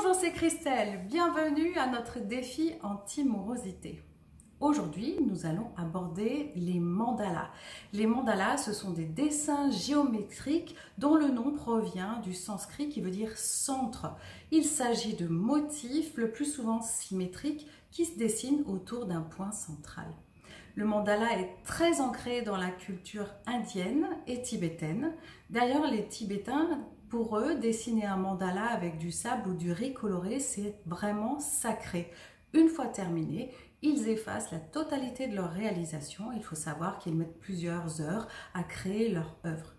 Bonjour, c'est Christelle, bienvenue à notre défi anti-morosité. Aujourd'hui, nous allons aborder les mandalas. Les mandalas, ce sont des dessins géométriques dont le nom provient du sanskrit qui veut dire centre. Il s'agit de motifs le plus souvent symétriques qui se dessinent autour d'un point central. Le mandala est très ancré dans la culture indienne et tibétaine. D'ailleurs, les Tibétains, pour eux, dessiner un mandala avec du sable ou du riz coloré, c'est vraiment sacré. Une fois terminé, ils effacent la totalité de leur réalisation. Il faut savoir qu'ils mettent plusieurs heures à créer leur œuvre.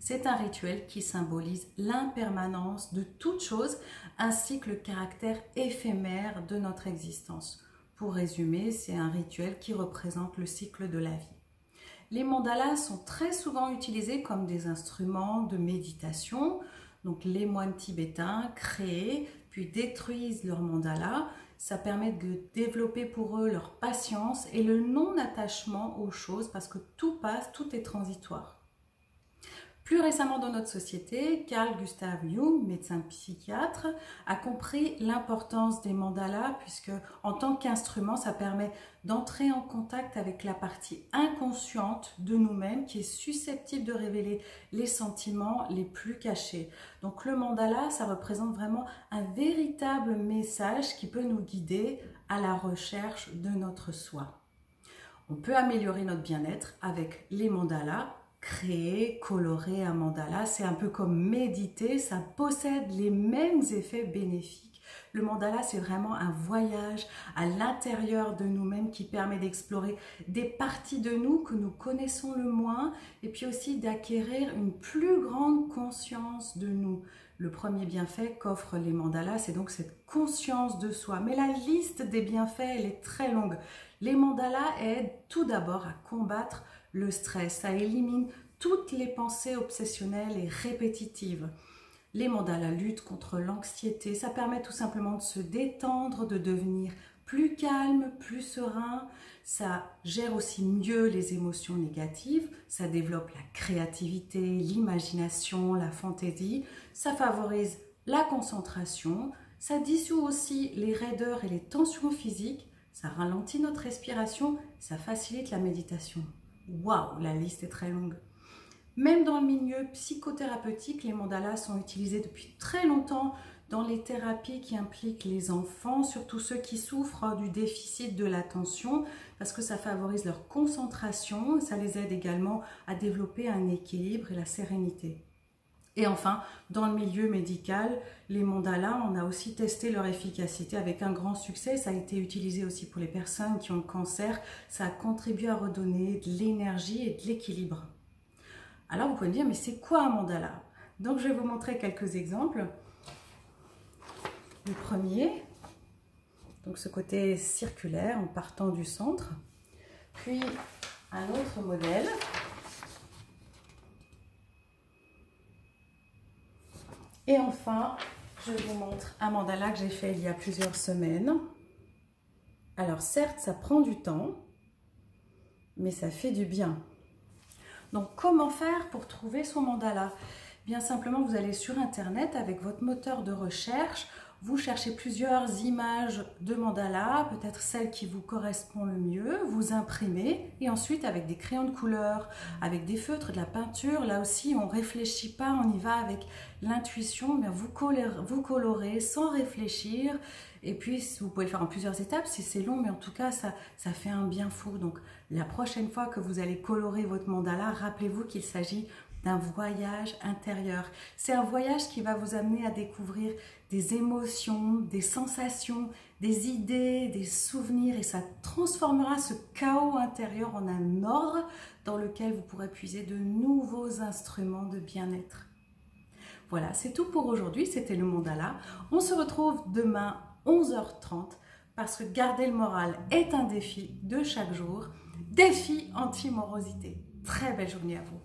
C'est un rituel qui symbolise l'impermanence de toute chose ainsi que le caractère éphémère de notre existence. Pour résumer, c'est un rituel qui représente le cycle de la vie. Les mandalas sont très souvent utilisés comme des instruments de méditation. Donc les moines tibétains créent puis détruisent leurs mandalas. Ça permet de développer pour eux leur patience et le non-attachement aux choses parce que tout passe, tout est transitoire. Plus récemment dans notre société, Carl Gustav Jung, médecin psychiatre, a compris l'importance des mandalas puisque en tant qu'instrument, ça permet d'entrer en contact avec la partie inconsciente de nous-mêmes qui est susceptible de révéler les sentiments les plus cachés. Donc le mandala, ça représente vraiment un véritable message qui peut nous guider à la recherche de notre soi. On peut améliorer notre bien-être avec les mandalas. Créer, colorer un mandala, c'est un peu comme méditer, ça possède les mêmes effets bénéfiques. Le mandala, c'est vraiment un voyage à l'intérieur de nous-mêmes qui permet d'explorer des parties de nous que nous connaissons le moins et puis aussi d'acquérir une plus grande conscience de nous. Le premier bienfait qu'offrent les mandalas, c'est donc cette conscience de soi. Mais la liste des bienfaits, elle est très longue. Les mandalas aident tout d'abord à combattre le stress, ça élimine toutes les pensées obsessionnelles et répétitives. Les mandalas luttent contre l'anxiété, ça permet tout simplement de se détendre, de devenir plus calme, plus serein. Ça gère aussi mieux les émotions négatives, ça développe la créativité, l'imagination, la fantaisie, ça favorise la concentration, ça dissout aussi les raideurs et les tensions physiques, ça ralentit notre respiration, ça facilite la méditation. Waouh, la liste est très longue. Même dans le milieu psychothérapeutique, les mandalas sont utilisés depuis très longtemps dans les thérapies qui impliquent les enfants, surtout ceux qui souffrent du déficit de l'attention, parce que ça favorise leur concentration, ça les aide également à développer un équilibre et la sérénité. Et enfin, dans le milieu médical, les mandalas, on a aussi testé leur efficacité avec un grand succès. Ça a été utilisé aussi pour les personnes qui ont le cancer. Ça a contribué à redonner de l'énergie et de l'équilibre. Alors vous pouvez me dire, mais c'est quoi un mandala? Donc je vais vous montrer quelques exemples. Le premier, donc ce côté circulaire en partant du centre. Puis un autre modèle. Et enfin, je vous montre un mandala que j'ai fait il y a plusieurs semaines. Alors certes, ça prend du temps, mais ça fait du bien. Donc comment faire pour trouver son mandala? Bien simplement, vous allez sur Internet avec votre moteur de recherche, vous cherchez plusieurs images de mandala, peut-être celle qui vous correspond le mieux, vous imprimez et ensuite avec des crayons de couleur, avec des feutres, de la peinture, là aussi on ne réfléchit pas, on y va avec l'intuition, mais vous colorez sans réfléchir et puis vous pouvez le faire en plusieurs étapes si c'est long, mais en tout cas ça fait un bien fou. Donc la prochaine fois que vous allez colorer votre mandala, rappelez-vous qu'il s'agit d'un voyage intérieur. C'est un voyage qui va vous amener à découvrir des émotions, des sensations, des idées, des souvenirs et ça transformera ce chaos intérieur en un ordre dans lequel vous pourrez puiser de nouveaux instruments de bien-être. Voilà, c'est tout pour aujourd'hui, c'était le mandala. On se retrouve demain 11h30 parce que garder le moral est un défi de chaque jour. Défi anti-morosité. Très belle journée à vous.